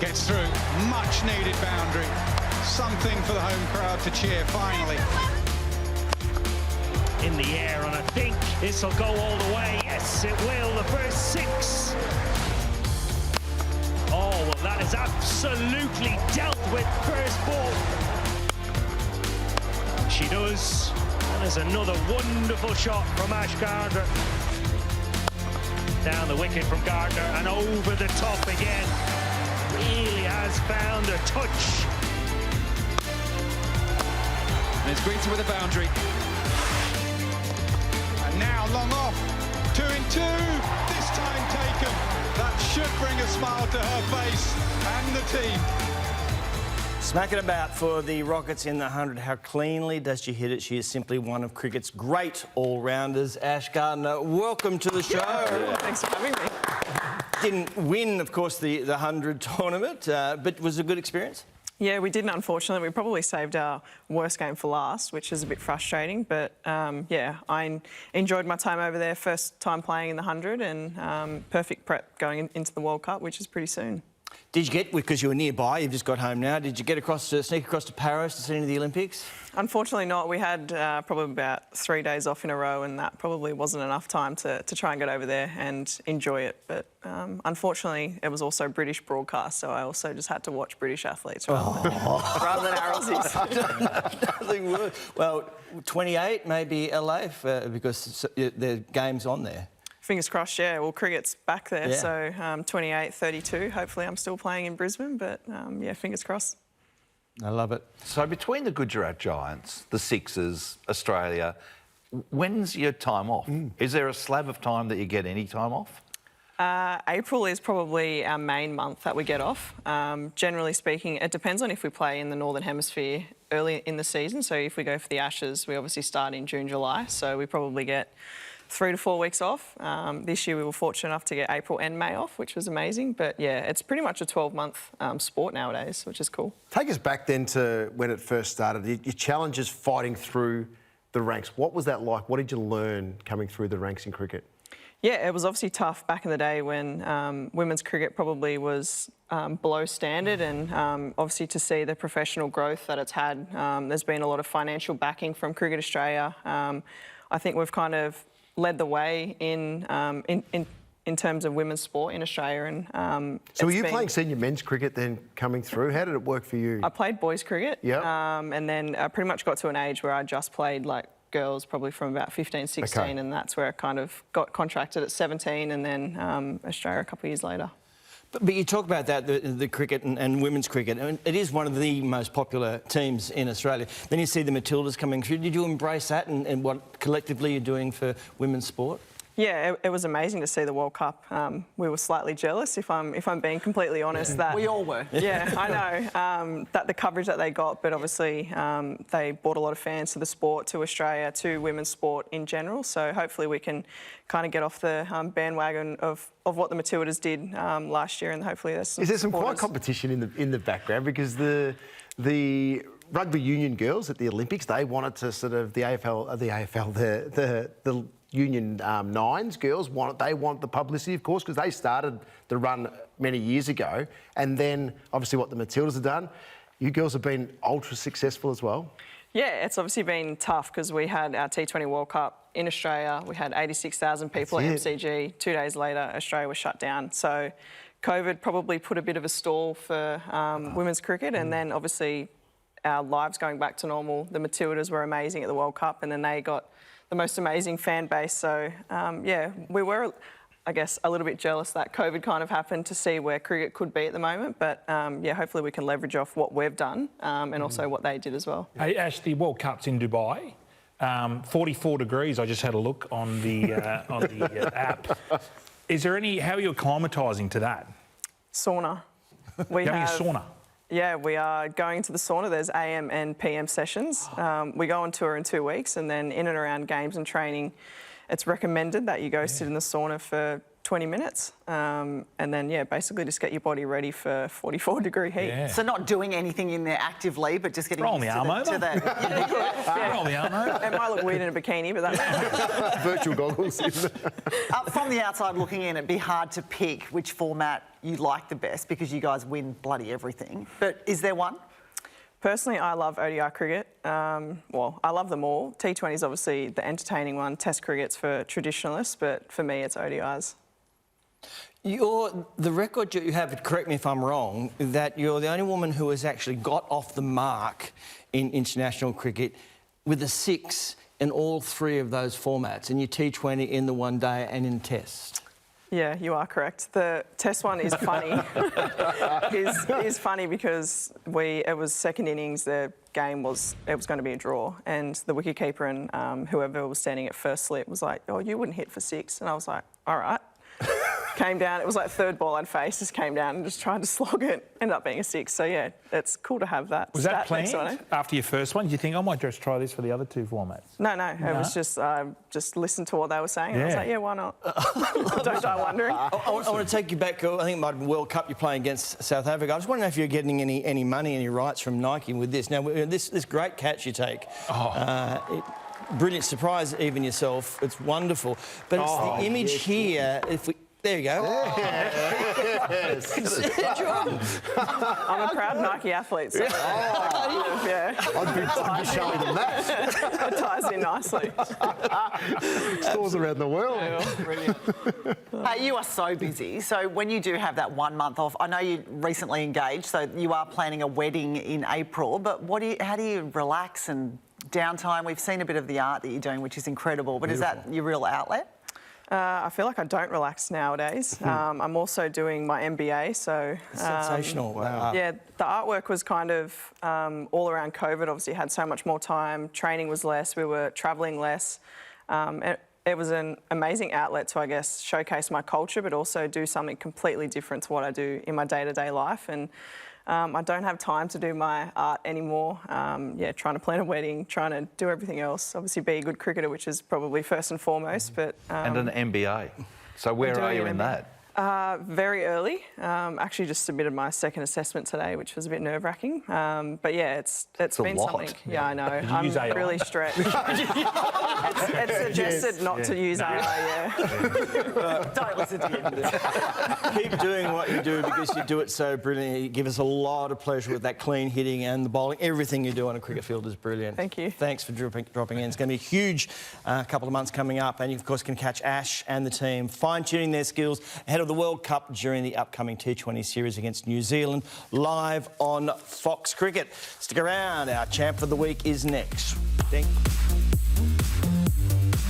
Gets through, much needed boundary. Something for the home crowd to cheer, finally. In the air, and I think this will go all the way. Yes, it will. The first 6. Oh, well, that is absolutely dealt with first ball. She does. And there's another wonderful shot from Ash Gardner. Down the wicket from Gardner and over the top again. Really has found a touch. And it's greeted with a boundary. And now long off. 2 in 2. This time taken. That should bring a smile to her face and the team. Smacking about for the Rockets in the 100. How cleanly does she hit it? She is simply one of cricket's great all-rounders. Ash Gardner, welcome to the show. Yeah, thanks for having me. Didn't win, of course, the 100 tournament, but was it a good experience? Yeah, we didn't, unfortunately. We probably saved our worst game for last, which is a bit frustrating. But, yeah, I enjoyed my time over there. First time playing in the 100 and perfect prep going into the World Cup, which is pretty soon. Did you get, because you were nearby, you've just got home now, did you get sneak across to Paris to see any of the Olympics? Unfortunately not. We had probably about 3 days off in a row, and that probably wasn't enough time to try and get over there and enjoy it. But unfortunately, it was also British broadcast, so I also just had to watch British athletes rather than our Aussies. Nothing worse. Well, 28, maybe LA, because the game's on there. Fingers crossed, yeah. Well, cricket's back there, Yeah. so 28, 32. Hopefully I'm still playing in Brisbane, but yeah, fingers crossed. I love it. So between the Gujarat Giants, the Sixers, Australia, when's your time off? Is there a slab of time that you get any time off? April is probably our main month that we get off. Generally speaking, it depends on if we play in the Northern Hemisphere early in the season. So if we go for the Ashes, we obviously start in June, July. So we probably get 3 to 4 weeks off. This year we were fortunate enough to get April and May off, which was amazing. But yeah, it's pretty much a 12-month sport nowadays, which is cool. Take us back then to when it first started. Your challenges fighting through the ranks. What was that like? What did you learn coming through the ranks in cricket? Yeah, it was obviously tough back in the day when women's cricket probably was below standard, and obviously to see the professional growth that it's had. There's been a lot of financial backing from Cricket Australia. I think we've kind of led the way in terms of women's sport in Australia. And so were you playing senior men's cricket then coming through? How did it work for you? I played boys cricket, and then I pretty much got to an age where I just played like girls probably from about 15, 16, and that's where I kind of got contracted at 17 and then Australia a couple of years later. But you talk about that, the cricket and women's cricket, and it is one of the most popular teams in Australia. Then you see the Matildas coming through. Did you embrace that and what collectively you're doing for women's sport? Yeah, it was amazing to see the World Cup. We were slightly jealous, if I'm being completely honest. That we all were. Yeah, I know that the coverage that they got, but obviously they brought a lot of fans to the sport, to Australia, to women's sport in general. So hopefully we can kind of get off the bandwagon of what the Matildas did last year, and hopefully there's some. Is there some supporters. quite competition in the background, because the rugby union girls at the Olympics, they wanted to sort of the Union Nines girls want the publicity, of course, because they started the run many years ago, and then obviously what the Matildas have done. You girls have been ultra successful as well. Yeah, it's obviously been tough because we had our T20 World Cup in Australia. We had 86,000 people at MCG. 2 days later, Australia was shut down. So COVID probably put a bit of a stall for women's cricket, and then obviously our lives going back to normal. The Matildas were amazing at the World Cup, and then they got the most amazing fan base. So, yeah, we were, I guess, a little bit jealous that COVID kind of happened to see where cricket could be at the moment. But, yeah, hopefully we can leverage off what we've done and also what they did as well. Hey, Ash, the World Cup's in Dubai. 44 degrees, I just had a look on the app. Is there any... How are you acclimatising to that? Sauna. Going a sauna? Yeah, we are going to the sauna. There's AM and PM sessions. We go on tour in 2 weeks, and then in and around games and training, it's recommended that you go sit in the sauna for 20 minutes. And then, yeah, basically just get your body ready for 44-degree heat. Yeah. So not doing anything in there actively, but just getting Roll used the arm to over. the Roll the arm over. It might look weird in a bikini, but that's Virtual goggles. From the outside looking in, it'd be hard to pick which format you like the best because you guys win bloody everything. But is there one? Personally, I love ODI cricket. Well, I love them all. T20 is obviously the entertaining one. Test cricket's for traditionalists, but for me, it's ODIs. The record you have, correct me if I'm wrong, that you're the only woman who has actually got off the mark in international cricket with a 6 in all 3 of those formats, in your T20, in the one day and in Test. Yeah, you are correct. The Test one is funny. is funny because it was second innings. The game was going to be a draw, and the wicketkeeper and whoever was standing at first slip was like, "Oh, you wouldn't hit for 6," and I was like, "All right." Came down. It was like third ball I'd faced. Just came down and just tried to slog it. Ended up being a 6. So yeah, it's cool to have that. Was that stat next planned on it. after your first one? Did you think I might just try this for the other 2 formats? No. It was just listened to what they were saying. And I was Yeah. like, yeah, why not? Don't die wondering. I want to take you back. I think it might have been World Cup you're playing against South Africa. I was wondering if you're getting any money, any rights from Nike with this. Now, this great catch you take. Brilliant surprise, even yourself. It's wonderful. But it's the image here. There you go. I'm a proud Nike athlete. So yeah. I'd be showing them that. It ties in nicely. Stores around the world. Brilliant. Hey, you are so busy. So when you do have that 1 month off, I know you recently engaged, so you are planning a wedding in April. But how do you relax and downtime? We've seen a bit of the art that you're doing, which is incredible. But Beautiful. Is that your real outlet? I feel like I don't relax nowadays. I'm also doing my MBA, so... Sensational. Wow. Yeah, the artwork was kind of all around COVID. Obviously, had so much more time. Training was less. We were travelling less. It was an amazing outlet to, I guess, showcase my culture, but also do something completely different to what I do in my day-to-day life. And I don't have time to do my art anymore. Yeah, trying to plan a wedding, trying to do everything else. Obviously, be a good cricketer, which is probably first and foremost. But And an MBA. So where are you in that? Very early. Actually, just submitted my second assessment today, which was a bit nerve-wracking. But yeah, it's been lot. something. Yeah, I know. you use I'm AI? really stretched. it's suggested not to use AI. Yeah. Don't listen to him. Keep doing what you do because you do it so brilliantly. You give us a lot of pleasure with that clean hitting and the bowling. Everything you do on a cricket field is brilliant. Thank you. Thanks for dropping in. It's going to be a huge couple of months coming up, and you, of course, can catch Ash and the team fine-tuning their skills ahead of the World Cup during the upcoming T20 series against New Zealand, live on Fox Cricket. Stick around. Our champ for the week is next. Thank you.